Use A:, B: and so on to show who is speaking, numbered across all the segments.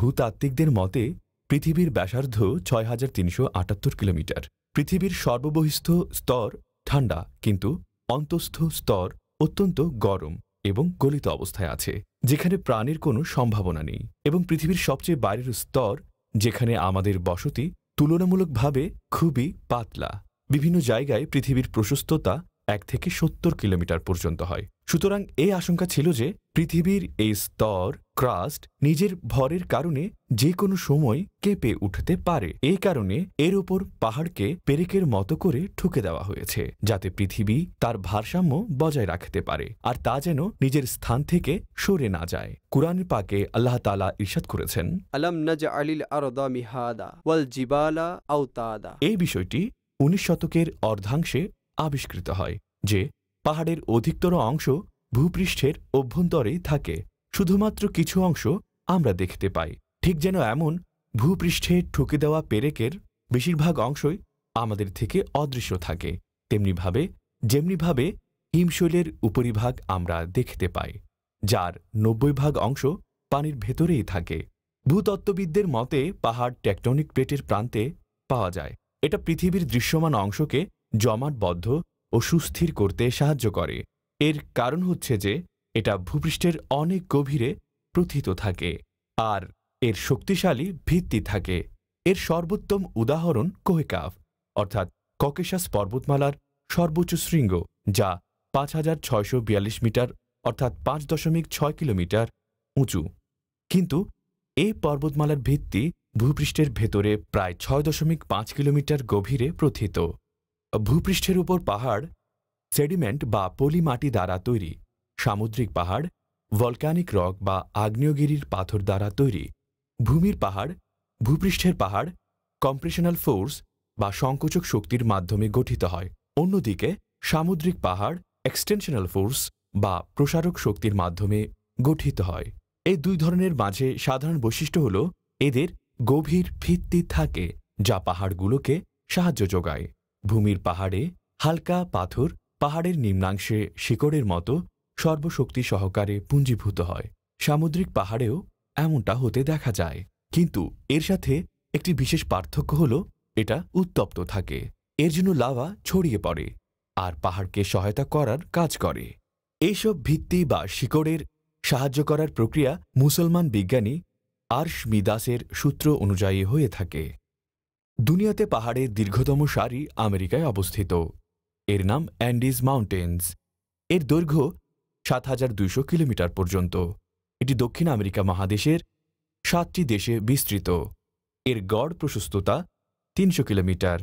A: ভূতাত্ত্বিকদের মতে পৃথিবীর ব্যাসার্ধ ৬৩৭৮ কিলোমিটার। পৃথিবীর সর্ববহিস্থ স্তর ঠান্ডা, কিন্তু অন্তঃস্থ স্তর অত্যন্ত গরম এবং গলিত অবস্থায় আছে, যেখানে প্রাণীর কোনো সম্ভাবনা নেই। এবং পৃথিবীর সবচেয়ে বাইরের স্তর, যেখানে আমাদের বসতি, তুলনামূলকভাবে খুবই পাতলা। বিভিন্ন জায়গায় পৃথিবীর প্রশস্ততা ১ থেকে ৭০ কিলোমিটার পর্যন্ত হয়। সুতরাং এই আশঙ্কা ছিল যে পৃথিবীর এই স্তর ক্রাস্ট নিজের ভরের কারণে যে কোনো সময় কেঁপে উঠতে পারে। এই কারণে এর ওপর পাহাড়কে পেরেকের মতো করে ঠুকে দেওয়া হয়েছে, যাতে পৃথিবী তার ভারসাম্য বজায় রাখতে পারে আর তা যেন নিজের স্থান থেকে সরে না যায়। কুরআন পাকে আল্লাহ তাআলা ইরশাদ করেছেন,
B: আলাম নাজআলিল আরদা মিহাদা ওয়াল জিবালা আওতাদা।
A: এই বিষয়টি ১৯ শতকের অর্ধাংশে আবিষ্কৃত হয় যে পাহাড়ের অধিকতর অংশ ভূপৃষ্ঠের অভ্যন্তরেই থাকে, শুধুমাত্র কিছু অংশ আমরা দেখতে পাই। ঠিক যেন এমন ভূপৃষ্ঠে ঠুকে দেওয়া পেরেকের বেশিরভাগ অংশই আমাদের থেকে অদৃশ্য থাকে, যেমনিভাবে হিমশৈলের উপরিভাগ আমরা দেখতে পাই, যার ৯০% অংশ পানির ভেতরেই থাকে। ভূতত্ত্ববিদদের মতে পাহাড় টেকটনিক প্লেটের প্রান্তে পাওয়া যায়। এটা পৃথিবীর দৃশ্যমান অংশকে জমাটবদ্ধ ও সুস্থির করতে সাহায্য করে। এর কারণ হচ্ছে যে এটা ভূপৃষ্ঠের অনেক গভীরে প্রথিত থাকে আর এর শক্তিশালী ভিত্তি থাকে। এর সর্বোত্তম উদাহরণ কোহেকাভ, অর্থাৎ ককেশাস পর্বতমালার সর্বোচ্চ শৃঙ্গ, যা ৫৬৪২ মিটার অর্থাৎ ৫.৬ কিলোমিটার উঁচু। কিন্তু এই পর্বতমালার ভিত্তি ভূপৃষ্ঠের ভেতরে প্রায় ৬.৫ কিলোমিটার গভীরে প্রথিত। ভূপৃষ্ঠের উপর পাহাড় সেডিমেন্ট বা পলি মাটি দ্বারা তৈরি। সামুদ্রিক পাহাড় ভলকানিক রক বা আগ্নেয়গিরির পাথর দ্বারা তৈরি। ভূমির পাহাড় ভূপৃষ্ঠের পাহাড় কম্প্রেশনাল ফোর্স বা সংকোচক শক্তির মাধ্যমে গঠিত হয়। অন্যদিকে সামুদ্রিক পাহাড় এক্সটেনশনাল ফোর্স বা প্রসারক শক্তির মাধ্যমে গঠিত হয়। এই দুই ধরনের মাঝে সাধারণ বৈশিষ্ট্য হল এদের গভীর ভিত্তি থাকে, যা পাহাড়গুলোকে সাহায্য যোগায়। ভূমির পাহাড়ে হালকা পাথর পাহাড়ের নিম্নাংশে শিকড়ের মতো সর্বশক্তি সহকারে পুঞ্জীভূত হয়। সামুদ্রিক পাহাড়েও এমনটা হতে দেখা যায়, কিন্তু এর সাথে একটি বিশেষ পার্থক্য হল এটা উত্তপ্ত থাকে। এর জন্য লাভা ছড়িয়ে পড়ে আর পাহাড়কে সহায়তা করার কাজ করে। এইসব ভিত্তি বা শিকড়ের সাহায্য করার প্রক্রিয়া মুসলমান বিজ্ঞানী আর্শমিদাসের সূত্র অনুযায়ী হয়ে থাকে। দুনিয়াতে পাহাড়ের দীর্ঘতম সারি আমেরিকায় অবস্থিত। এর নাম অ্যান্ডিজ মাউন্টেন্স। এর দৈর্ঘ্য ৭,২০০ কিলোমিটার পর্যন্ত। এটি দক্ষিণ আমেরিকা মহাদেশের ৭টি দেশে বিস্তৃত। এর গড় প্রশস্ততা ৩০০ কিলোমিটার।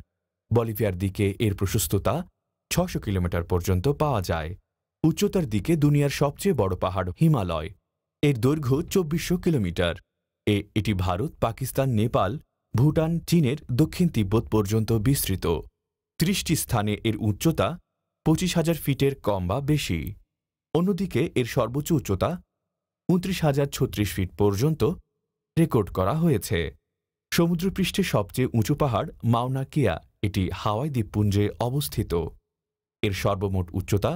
A: বলিভিয়ার দিকে এর প্রশস্ততা ৬০০ কিলোমিটার পর্যন্ত পাওয়া যায়। উচ্চতার দিকে দুনিয়ার সবচেয়ে বড় পাহাড় হিমালয়। এর দৈর্ঘ্য ২৪০০ কিলোমিটার। এটি ভারত, পাকিস্তান, নেপাল, ভুটান, চীনের দক্ষিণ তিব্বত পর্যন্ত বিস্তৃত। ৩০টি স্থানে এর উচ্চতা ২৫,০০০ ফিটের কম বা বেশি। অন্যদিকে এর সর্বোচ্চ উচ্চতা ২৯,০৩৬ ফিট পর্যন্ত রেকর্ড করা হয়েছে। সমুদ্রপৃষ্ঠের সবচেয়ে উঁচু পাহাড় মাউনা কেয়া। এটি হাওয়াই দ্বীপপুঞ্জে অবস্থিত। এর সর্বমোট উচ্চতা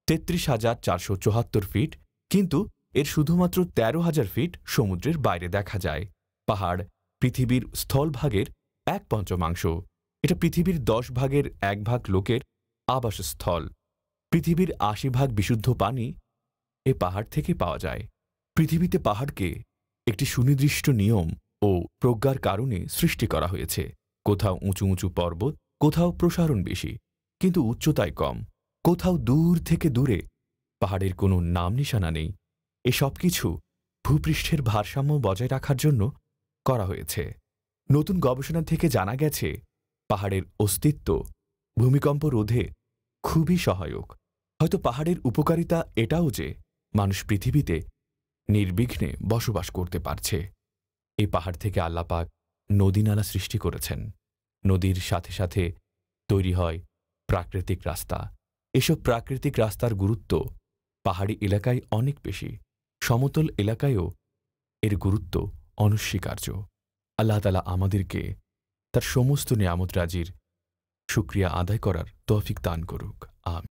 A: ৩৩,৪৭৪ ফিট, কিন্তু এর শুধুমাত্র ১৩,০০০ ফিট সমুদ্রের বাইরে দেখা যায়। পাহাড় পৃথিবীর স্থলভাগের ১/৫ এটা পৃথিবীর ১০ ভাগের ১ ভাগ লোকের আবাসস্থল। পৃথিবীর ৮০% বিশুদ্ধ পানি এ পাহাড় থেকে পাওয়া যায়। পৃথিবীতে পাহাড়কে একটি সুনির্দিষ্ট নিয়ম ও প্রজ্ঞার কারণে সৃষ্টি করা হয়েছে। কোথাও উঁচু উঁচু পর্বত, কোথাও প্রসারণ বেশি কিন্তু উচ্চতায় কম, কোথাও দূর থেকে দূরে পাহাড়ের কোনো নাম নিশানা নেই। এসব কিছু ভূপৃষ্ঠের ভারসাম্য বজায় রাখার জন্য করা হয়েছে। নতুন গবেষণা থেকে জানা গেছে পাহাড়ের অস্তিত্ব ভূমিকম্প রোধে খুবই সহায়ক। হয়তো পাহাড়ের উপকারিতা এটাও যে মানুষ পৃথিবীতে নির্বিঘ্নে বসবাস করতে পারছে। এই পাহাড় থেকে আল্লাহ পাক নদী নালা সৃষ্টি করেছেন। নদীর সাথে সাথে তৈরি হয় প্রাকৃতিক রাস্তা। এসব প্রাকৃতিক রাস্তার গুরুত্ব পাহাড়ি এলাকায় অনেক বেশি। সমতল এলাকায়ও এর গুরুত্ব অনস্বীকার্য। আল্লাহ তাআলা আমাদেরকে তার সমস্ত নিয়ামত রাজির শুকরিয়া আদায় করার তৌফিক দান করুক। আমিন।